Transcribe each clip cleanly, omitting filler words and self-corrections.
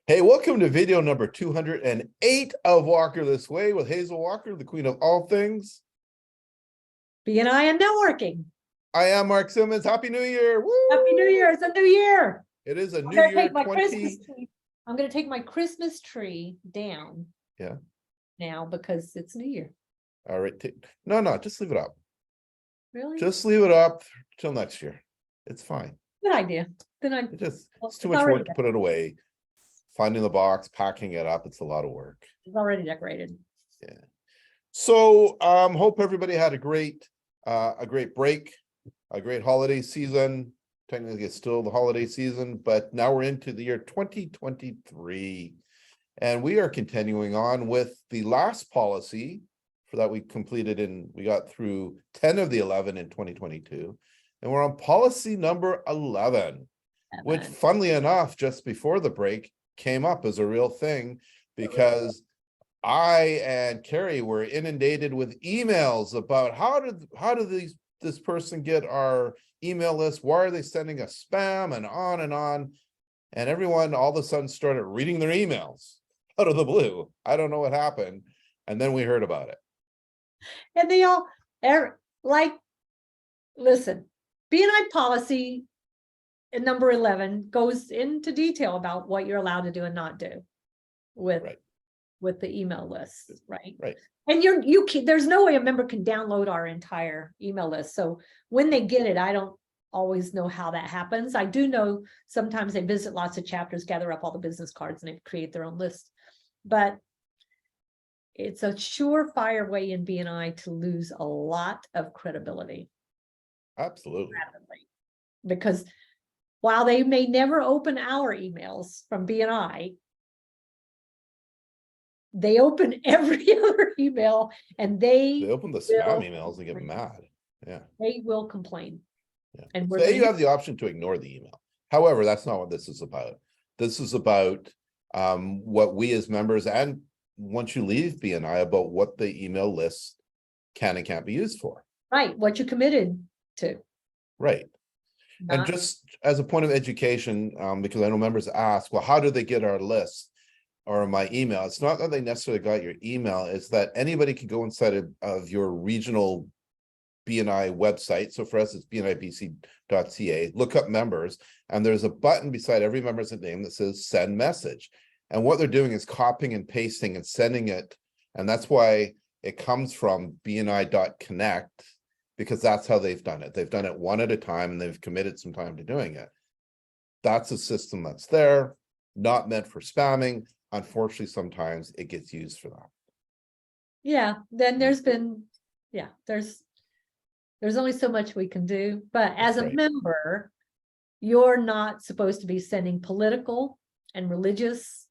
Hey, welcome to video number 208 of Walker This Way with Hazel Walker, the queen of all things. BNI and networking. I am Mark Simmons. Happy New Year. Woo! Happy New Year. It's a new year. It is a I'm new gonna year take my 20. Christmas tree. I'm going to take my Christmas tree down. Yeah. Now because it's New Year. All right. No, just leave it up. Really? Just leave it up till next year. It's fine. Good idea. Then It's too it's much already work to put it away. Finding the box, packing it up. It's a lot of work. It's already decorated. Yeah. So hope everybody had a great break, a great holiday season. Technically it's still the holiday season, but now we're into the year 2023. And we are continuing on with the last policy for that we completed we got through 10 of the 11 in 2022. And we're on policy number 11, which funnily enough, just before the break came up as a real thing because I and Carrie were inundated with emails about how did this person get our email list? Why are they sending us spam and on and on? And everyone all of a sudden started reading their emails out of the blue. I don't know what happened. And then we heard about it. And they all listen, BNI policy in number 11 goes into detail about what you're allowed to do and not do with the email list, right? Right. And there's no way a member can download our entire email list. So when they get it, I don't always know how that happens. I do know sometimes they visit lots of chapters, gather up all the business cards, and they create their own list. But it's a surefire way in BNI to lose a lot of credibility. Absolutely. Rapidly. Because while they may never open our emails from BNI, they open every other email and they open the spam emails and get mad. Yeah. They will complain. Yeah. And so you have the option to ignore the email. However, that's not what this is about. This is about what we as members, and once you leave BNI, about what the email list can and can't be used for. Right. What you committed to. Right. And just as a point of education, because I know members ask, well, how do they get our list or my email? It's not that they necessarily got your email, it's that anybody can go inside of your regional BNI website. So for us, it's bnibc.ca, look up members, and there's a button beside every member's name that says send message. And what they're doing is copying and pasting and sending it. And that's why it comes from bni.connect, because that's how they've done it. They've done it one at a time and they've committed some time to doing it. That's a system that's there, not meant for spamming. Unfortunately, sometimes it gets used for that. Yeah, then there's only so much we can do. But as a member, you're not supposed to be sending political and religious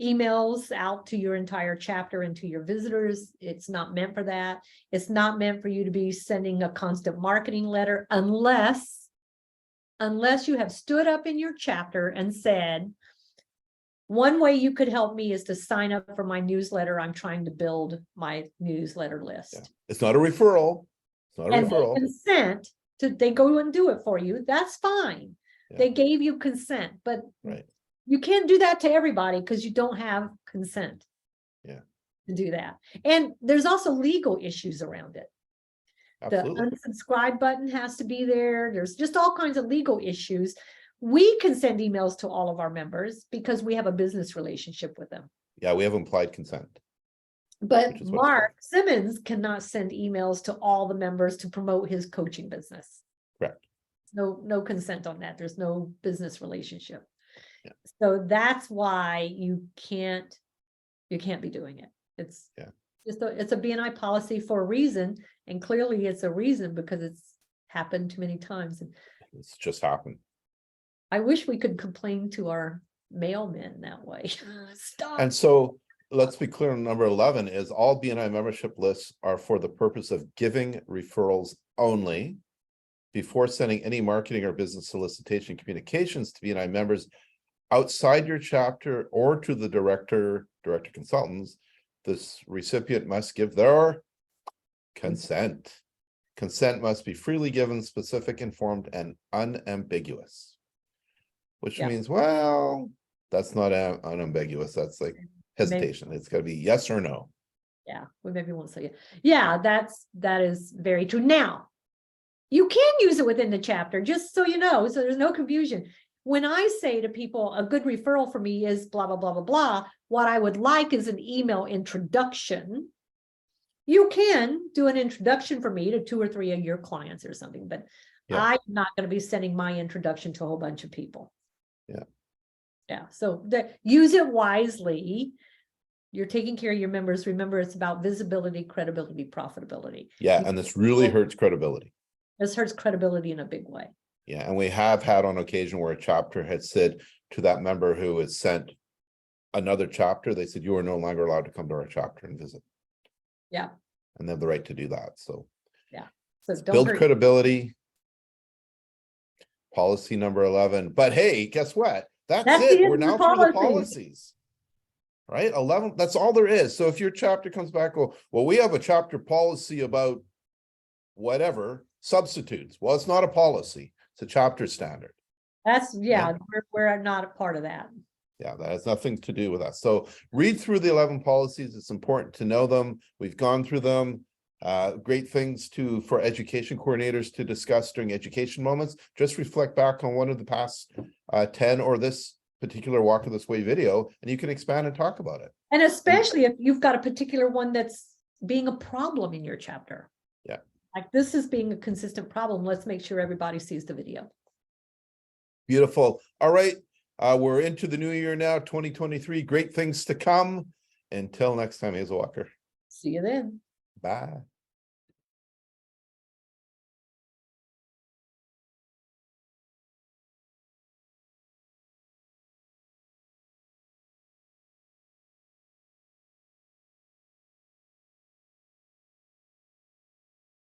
emails out to your entire chapter and to your visitors. It's not meant for that. It's not meant for you to be sending a constant marketing letter unless you have stood up in your chapter and said, one way you could help me is to sign up for my newsletter. I'm trying to build my newsletter list. Yeah. It's not a referral. It's not a referral. Consent they go and do it for you. That's fine. Yeah. They gave you consent, but you can't do that to everybody because you don't have consent. Yeah. To do that. And there's also legal issues around it. Absolutely. The unsubscribe button has to be there. There's just all kinds of legal issues. We can send emails to all of our members because we have a business relationship with them. Yeah, we have implied consent. But Mark Simmons cannot send emails to all the members to promote his coaching business. Correct. No consent on that. There's no business relationship. Yeah. So that's why you can't be doing it. It's a BNI policy for a reason, and clearly it's a reason because it's happened too many times. It's just happened. I wish we could complain to our mailmen that way. Stop. And so let's be clear on number 11 is all BNI membership lists are for the purpose of giving referrals only. Before sending any marketing or business solicitation communications to BNI members outside your chapter or to the director consultants, this recipient must give their consent. Consent must be freely given, specific, informed, and unambiguous. Which means, well, That's not unambiguous. That's like hesitation. It's gotta be yes or no. Yeah, we maybe won't say it. Yeah, that is very true. Now, you can use it within the chapter, just so you know, so there's no confusion. When I say to people, a good referral for me is blah, blah, blah, blah, blah, what I would like is an email introduction. You can do an introduction for me to 2 or 3 of your clients or something, but Yeah. I'm not going to be sending my introduction to a whole bunch of people. Yeah. Yeah, so use it wisely. You're taking care of your members. Remember, it's about visibility, credibility, profitability. Yeah, and this really hurts credibility. This hurts credibility in a big way. Yeah, and we have had on occasion where a chapter had said to that member who had sent another chapter, they said, you are no longer allowed to come to our chapter and visit. Yeah. And they have the right to do that. So So don't build hurt. credibility. Policy number 11. But hey, guess what? That's the it. end We're of the now through the policies. policies. Right? 11. That's all there is. So if your chapter comes back, well, we have a chapter policy about whatever substitutes. Well, it's not a policy. It's a chapter standard. That's, Yeah. we're not a part of that. Yeah, that has nothing to do with us. So read through the 11 policies. It's important to know them. We've gone through them. Great things for education coordinators to discuss during education moments. Just reflect back on one of the past 10 or this particular Walk of This Way video, and you can expand and talk about it. And especially if you've got a particular one that's being a problem in your chapter. Yeah. Like this is being a consistent problem. Let's make sure everybody sees the video. Beautiful. All right. We're into the new year now, 2023. Great things to come. Until next time, Hazel Walker. See you then. Bye.